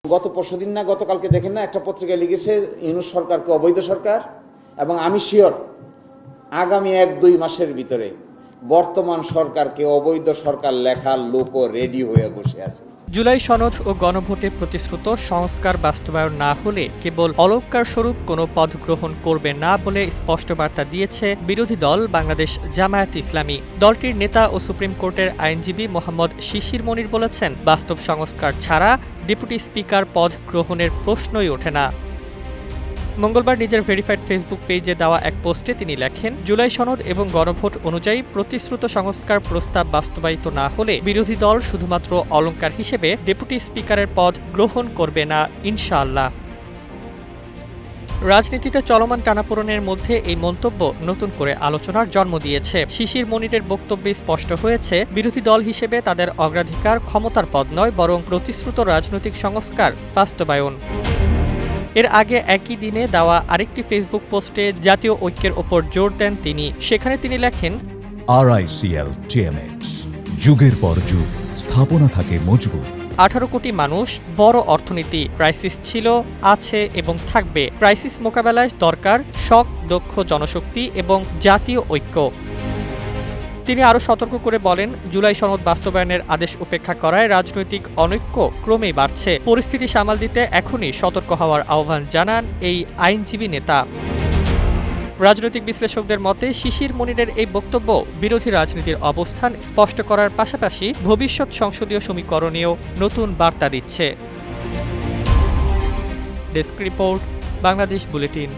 গতকালকে দেখেন না, একটা পত্রিকায় লিখেছে ইউনূস সরকারকে অবৈধ সরকার, এবং আমি শিওর আগামী 1-2 মাসের ভিতরে বর্তমান সরকারকে অবৈধ সরকার লেখার লোকও রেডি হয়ে বসে আছে। জুলাই সনদ ও গণভোটে প্রতিশ্রুত সংস্কার বাস্তবায়ন না হলে কেবল অলংকার স্বরূপ কোনো পদ গ্রহণ করবে না বলে স্পষ্ট বার্তা দিয়েছে বিরোধী দল বাংলাদেশ জামায়াতে ইসলামী। দলটির নেতা ও সুপ্রিম কোর্টের আইনজীবী মোহাম্মদ শিশির মনির বলেছেন, বাস্তব সংস্কার ছাড়া ডেপুটি স্পিকার পদ গ্রহণের প্রশ্নই ওঠে না। মঙ্গলবার নিজের ভেরিফাইড ফেসবুক পেজে দেওয়া এক পোস্টে তিনি লেখেন, জুলাই সনদ এবং গণভোট অনুযায়ী প্রতিশ্রুত সংস্কার প্রস্তাব বাস্তবায়িত না হলে বিরোধী দল শুধুমাত্র অলংকার হিসেবে ডেপুটি স্পিকারের পদ গ্রহণ করবে না ইনশাআল্লাহ। রাজনীতিতে চলমান টানাপোড়েনের মধ্যে এই মন্তব্য নতুন করে আলোচনার জন্ম দিয়েছে। শিশির মনিরের বক্তব্যে স্পষ্ট হয়েছে, বিরোধী দল হিসেবে তাদের অগ্রাধিকার ক্ষমতার পদ নয়, বরং প্রতিশ্রুত রাজনৈতিক সংস্কার বাস্তবায়ন। এর আগে একই দিনে দেওয়া আরেকটি ফেসবুক পোস্টে জাতীয় ঐক্যের ওপর জোর দেন তিনি। সেখানে তিনি লেখেন, RICL TMX, যুগের পর যুগ স্থাপনা থাকে মজবুত। 18 কোটি মানুষ, বড় অর্থনীতি, ক্রাইসিস ছিল, আছে এবং থাকবে। ক্রাইসিস মোকাবেলায় দরকার দক্ষ জনশক্তি এবং জাতীয় ঐক্য। তিনি আরও সতর্ক করে বলেন, জুলাই সনদ বাস্তবায়নের আদেশ উপেক্ষা করায় রাজনৈতিক অনৈক্য ক্রমেই বাড়ছে। পরিস্থিতি সামাল দিতে এখনই সতর্ক হওয়ার আহ্বান জানান এই আইনজীবী নেতা। রাজনৈতিক বিশ্লেষকদের মতে শিশির মনিরের এই বক্তব্য বিরোধী রাজনীতির অবস্থান স্পষ্ট করার পাশাপাশি ভবিষ্যৎ সংসদীয় সমীকরণেও নতুন বার্তা দিচ্ছে। Desk report, Bangladesh bulletin.